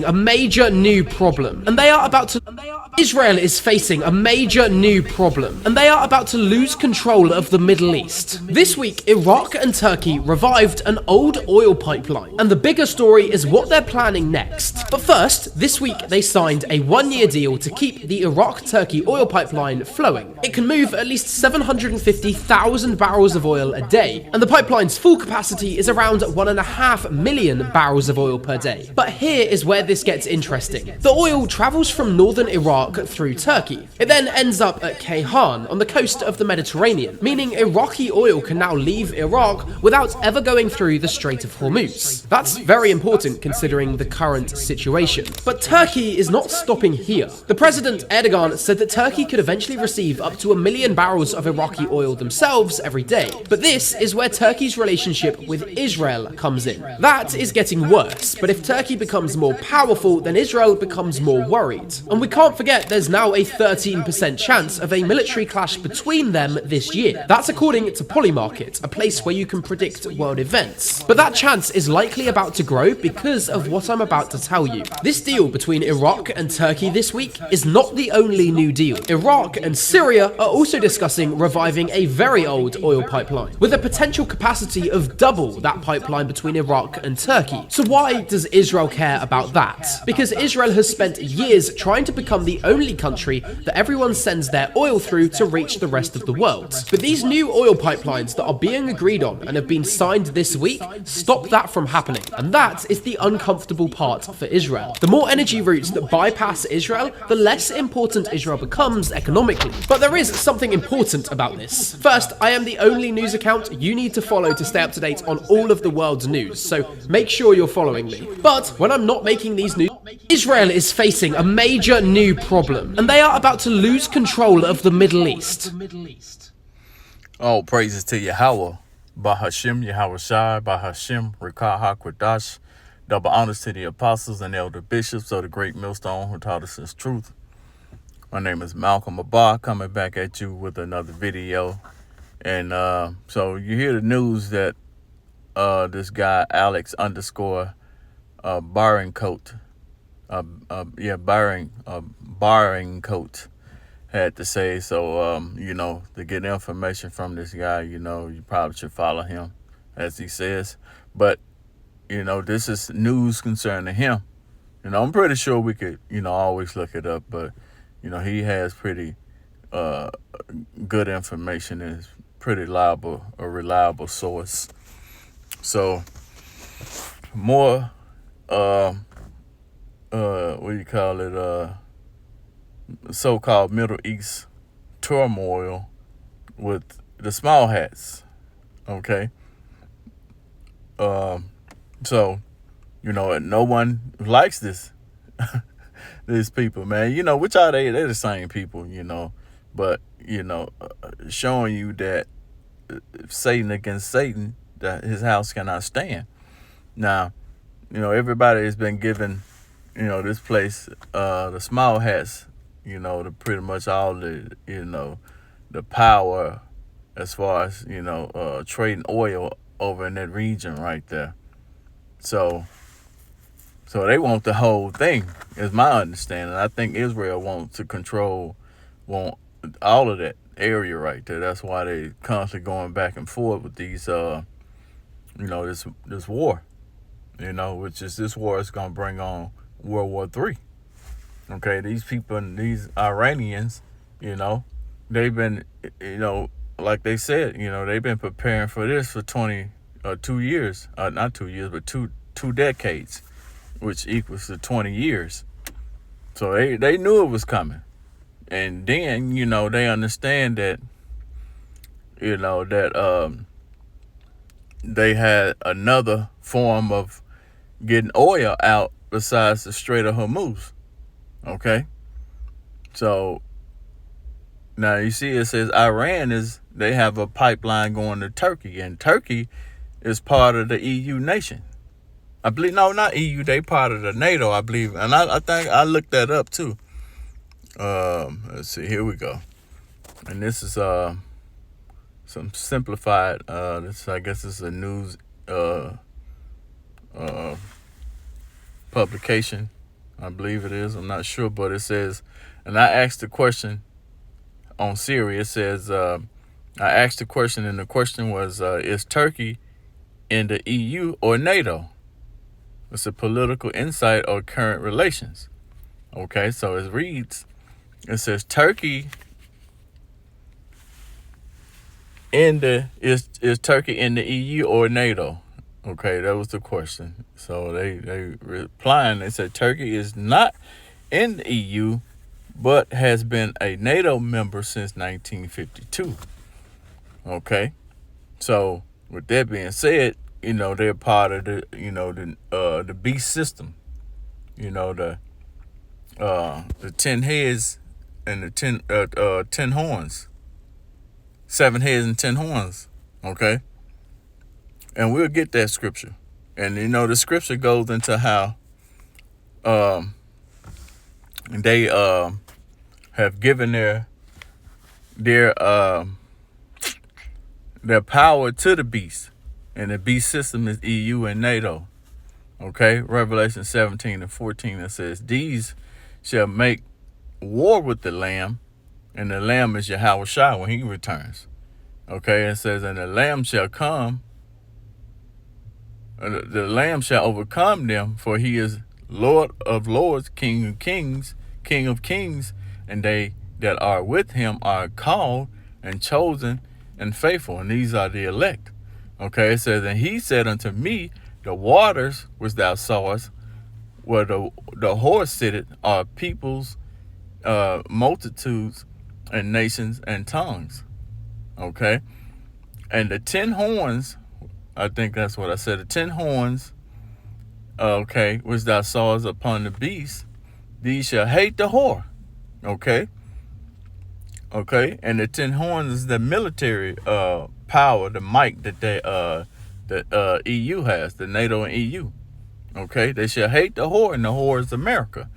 a major new problem, and they are about to Israel is facing a major new problem, and they are about to lose control of the Middle East. This week, Iraq and Turkey revived an old oil pipeline, and the bigger story is what they're planning next. But first, this week they signed a one-year deal to keep the Iraq-Turkey oil pipeline flowing. It can move at least 750,000 barrels of oil a day, and the pipeline's full capacity is around 1.5 million barrels of oil per day. But here is where this gets interesting. The oil travels from northern Iraq through Turkey. It then ends up at Ceyhan on the coast of the Mediterranean, meaning Iraqi oil can now leave Iraq without ever going through the Strait of Hormuz. That's very important considering the current situation. But Turkey is not stopping here. The President Erdogan said that Turkey could eventually receive up to 1 million barrels of Iraqi oil themselves every day. But this is where Turkey's relationship with Israel comes in. That is getting worse, but if Turkey becomes more powerful, then Israel becomes more worried. And we can't forget there's now a 13% chance of a military clash between them this year. That's according to Polymarket, a place where you can predict world events. But that chance is likely about to grow because of what I'm about to tell you. This deal between Iraq and Turkey this week is not the only new deal. Iraq and Syria are also discussing reviving a very old oil pipeline, with a potential capacity of double that pipeline between Iraq and Turkey. So why does Israel care about that? Because Israel has spent years trying to become the only country that everyone sends their oil through to reach the rest of the world. But these new oil pipelines that are being agreed on and have been signed this week stop that from happening. And that is the uncomfortable part for Israel. The more energy routes that bypass Israel, the less important Israel becomes economically. But there is something important about this. First, I am the only news account you need to follow to stay up to date on all of the world's news, so make sure you're following me. But when I'm not making these news, Israel is facing a major new problem, and they are about to lose control of the Middle East. All praises to Yahweh, Bahashim, Yahweh Shai, Bahashim, Rekah HaKodash. Double honors to the apostles and elder bishops of the great millstone who taught us his truth. My name is Milchamah-ba, coming back at you with another video. And so you hear the news that this guy, Alex _ Barringcoat, Barringcoat had to say. So, to get information from this guy, you probably should follow him, as he says. But, this is news concerning him. I'm pretty sure we could, always look it up. But, he has pretty good information and is pretty a reliable source. So, more so-called Middle East turmoil with the small hats. Okay. So, no one likes this. These people, man, which are they? They're the same people, but, showing you that Satan against Satan, that his house cannot stand. Now, everybody has been given, this place, the small hats, the pretty much all the, the power as far as, trading oil over in that region right there. So they want the whole thing, is my understanding. I think Israel wants all of that area right there. That's why they constantly going back and forth with these, this war, which is this war is going to bring on World War III. Okay, these people, these Iranians, they've been, like they said, they've been preparing for this for 2 years, not 2 years, but two decades, which equals to 20 years. So they knew it was coming. And then, they understand that, they had another form of getting oil out besides the Strait of Hormuz. Okay? So, now you see it says they have a pipeline going to Turkey, and Turkey is part of the EU nation. I believe, no, not EU, they part of the NATO, I believe. And I think I looked that up too. Let's see, here we go. And this is some simplified, I guess this is a news publication I believe it is. I'm not sure, but it says, and I asked the question on Siri. It says, I asked the question, and the question was, is Turkey in the EU or NATO? It's a political insight or current relations. Okay, so it reads, it says Turkey is Turkey in the EU or NATO? Okay, that was the question. So they replying. They said Turkey is not in the EU, but has been a NATO member since 1952. Okay, so with that being said, they're part of the beast system. The 10 heads and the 10 horns, 7 heads and 10 horns. Okay, and we'll get that scripture. And the scripture goes into how they have given their power to the beast, and the beast system is EU and NATO. Okay, Revelation 17:14, it says, "These shall make war with the Lamb, and the Lamb is Yahweh Shai when he returns." Okay, it says, "And the Lamb shall come, the Lamb shall overcome them, for he is Lord of lords, King of kings, and they that are with him are called and chosen and faithful, and these are the elect." Okay, it says, "And he said unto me, the waters which thou sawest, where the horse sitteth, are peoples, multitudes, and nations and tongues." Okay, and the 10 horns, I think that's what I said, the 10 horns, okay, which thou sawest upon the beast, these shall hate the whore. Okay, and the 10 horns is the military power, the might that the EU has, the NATO and EU. Okay, they shall hate the whore, and the whore is America.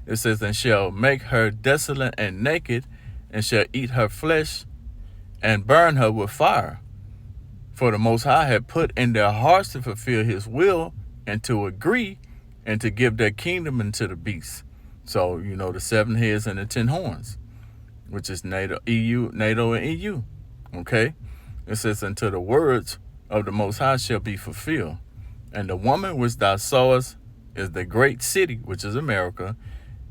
It says, "And shall make her desolate and naked, and shall eat her flesh, and burn her with fire. For the Most High had put in their hearts to fulfill his will, and to agree, and to give their kingdom unto the beast." So, the 7 heads and the 10 horns, which is NATO and EU. Okay, it says, "Until the words of the Most High shall be fulfilled. And the woman which thou sawest is the great city, which is America,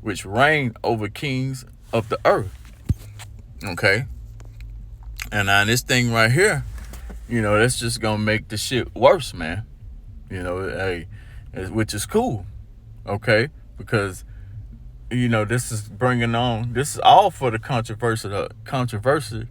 which reign over kings of the earth." Okay, and now this thing right here, that's just gonna make the shit worse, man. Which is cool. Okay, because this is bringing on. This is all for the controversial controversy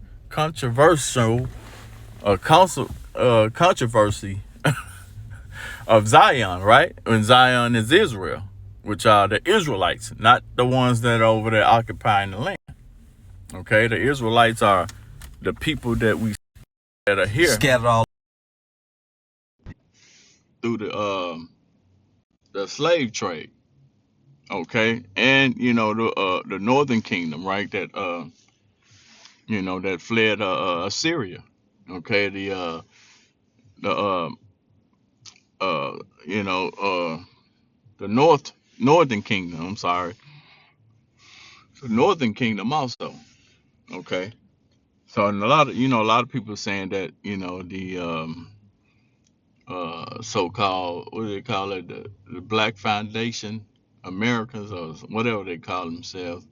of Zion, right? And Zion is Israel, which are the Israelites, not the ones that are over there occupying the land. Okay, the Israelites are the people that are here Scattered all through the slave trade. Okay, and the northern kingdom, right? That that fled Assyria. Okay, the uh you know the northern kingdom. I'm sorry, the northern kingdom also. Okay, so and a lot of people saying that the so-called, what do they call it, the Black Foundation Americans, or whatever they call themselves,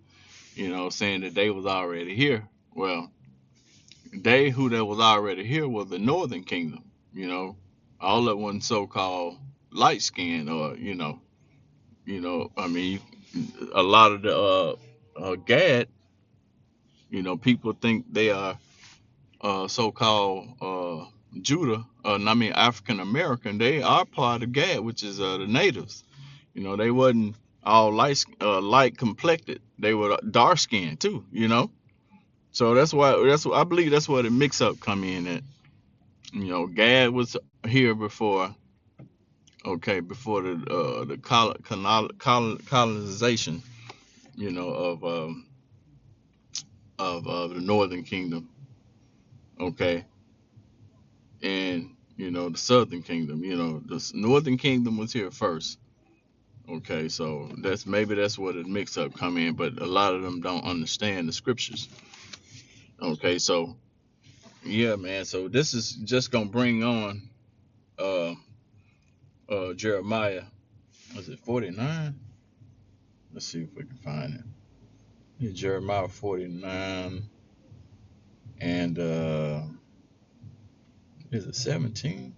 saying that they was already here. Well, they who that was already here was the northern kingdom. All that one so-called light skin, or I mean, a lot of the Gad, people think they are so-called Judah, I mean African American. They are part of Gad, which is the natives. They wasn't all light complected. They were dark skinned too. So I believe that's where the mix up come in at. Gad was here before. Okay, before the colonization. Of the Northern Kingdom. Okay, and the Southern Kingdom. The Northern Kingdom was here first. Okay, so that's where the mix up come in, but a lot of them don't understand the scriptures. Okay, so yeah, man. So this is just gonna bring on uh Jeremiah. Was it 49? Let's see if we can find it. Yeah, Jeremiah 49 and is it 17?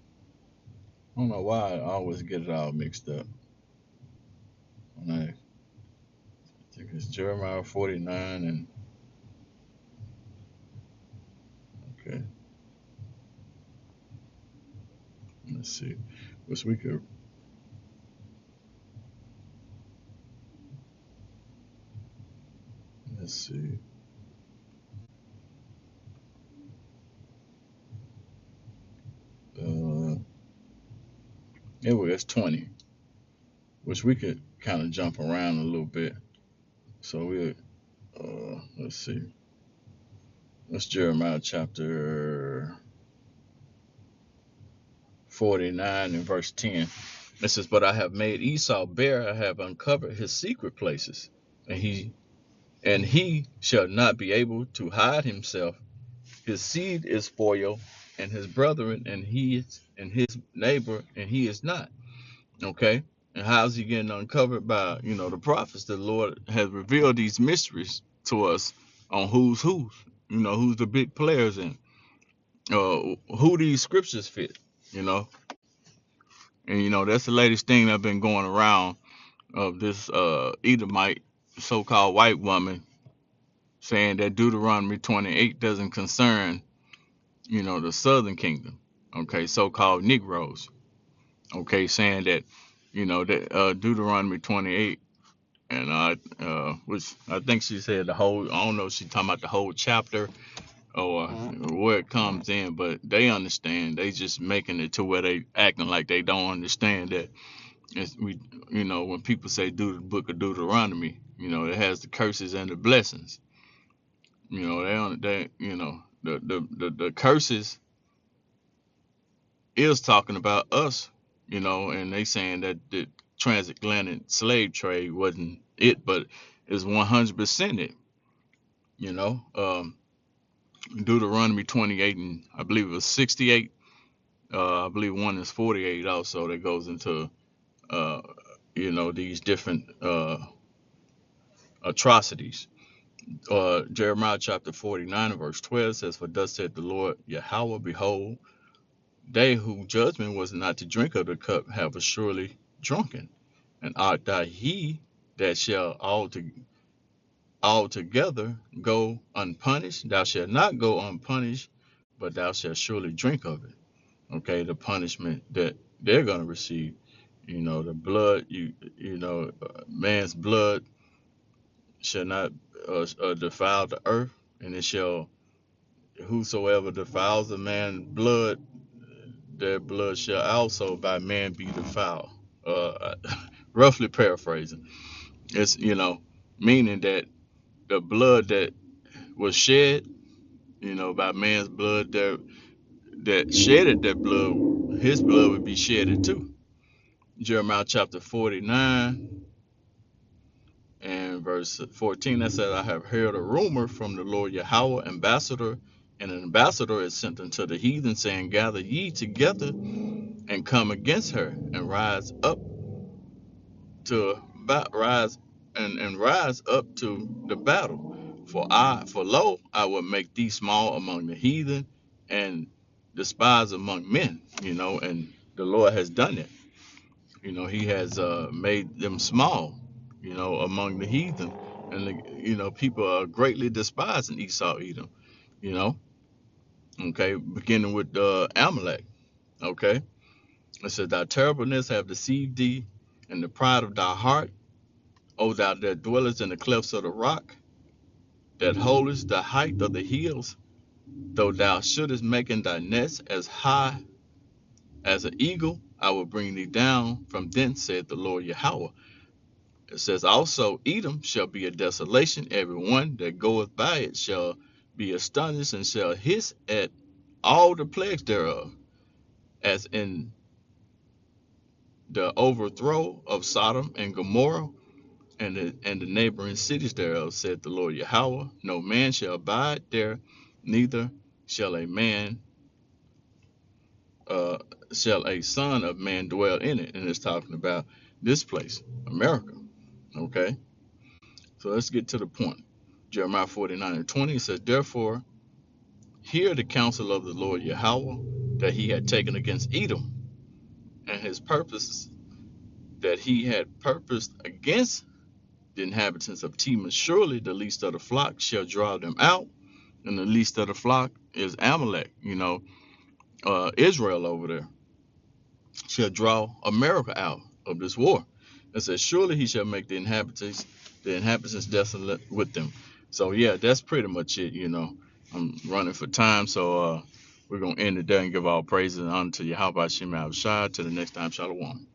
I don't know why I always get it all mixed up. I think it's Jeremiah 49 and okay. Let's see. Which we could let's see. Uh it's 20, which we could kind of jump around a little bit. So we let's see. That's Jeremiah chapter 49 and verse 10. It says, "But I have made Esau bare, I have uncovered his secret places, and he shall not be able to hide himself. His seed is spoiled, and his brethren, and his neighbor, and he is not." Okay? And how's he getting uncovered? By, the prophets. The Lord has revealed these mysteries to us on who's the big players in, who these scriptures fit, you know. And that's the latest thing that's been going around of this Edomite so-called white woman saying that Deuteronomy 28 doesn't concern, the southern kingdom, okay, so-called Negroes, okay, saying that, that Deuteronomy 28 and which I think she said the whole, I don't know if she's talking about the whole chapter or where it comes in, but they understand. They just making it to where they acting like they don't understand that when people say do the book of Deuteronomy, it has the curses and the blessings. The curses is talking about us, and they saying that the transatlantic slave trade wasn't it, but it's 100% it. You know, Deuteronomy 28 and I believe it was 68. I believe one is 48 also that goes into these different atrocities. Jeremiah chapter 49 and verse 12 says, "For thus said the Lord Yahweh, behold, they whose judgment was not to drink of the cup have surely drunken. And art thou he that shall altogether go unpunished? Thou shalt not go unpunished, but thou shalt surely drink of it." Okay, the punishment that they're going to receive. The blood, man's blood shall not defile the earth, and it shall, whosoever defiles a man's blood, their blood shall also by man be defiled. Uh, roughly paraphrasing, it's meaning that the blood that was shed, by man's blood, that shedded that blood, his blood would be shedded too. Jeremiah chapter 49 and verse 14, that says, "I have heard a rumor from the Lord Yahweh, ambassador, and an ambassador is sent unto the heathen, saying, Gather ye together and come against her, and rise up to rise rise up to the battle. For lo, I will make thee small among the heathen, and despised among men." And the Lord has done it. He has made them small, among the heathen, and people are greatly despising Esau, Edom. You know, okay, beginning with Amalek. Okay, it says, "Thy terribleness have deceived thee, and the pride of thy heart, O thou that dwellest in the clefts of the rock, that holdest the height of the hills, though thou shouldest make in thy nest as high as an eagle, I will bring thee down from thence, saith the Lord Yahweh." It says also, "Edom shall be a desolation, every one that goeth by it shall be astonished, and shall hiss at all the plagues thereof, as in the overthrow of Sodom and Gomorrah and the neighboring cities thereof, said the Lord Yahweh. No man shall abide there, neither shall a man shall a son of man dwell in it. And it's talking about this place, America. Okay, so let's get to the point. Jeremiah 49:20 says, therefore, hear the counsel of the Lord Yahweh that he had taken against Edom, and his purposes that he had purposed against the inhabitants of Tema. Surely the least of the flock shall draw them out, and the least of the flock is Amalek, Israel over there, shall draw America out of this war. It says, surely he shall make the inhabitants desolate with them. So yeah, that's pretty much it. I'm running for time, so we're gonna end it there and give all praises and honor to Yahweh Shem Shai. Till the next time, Shalom.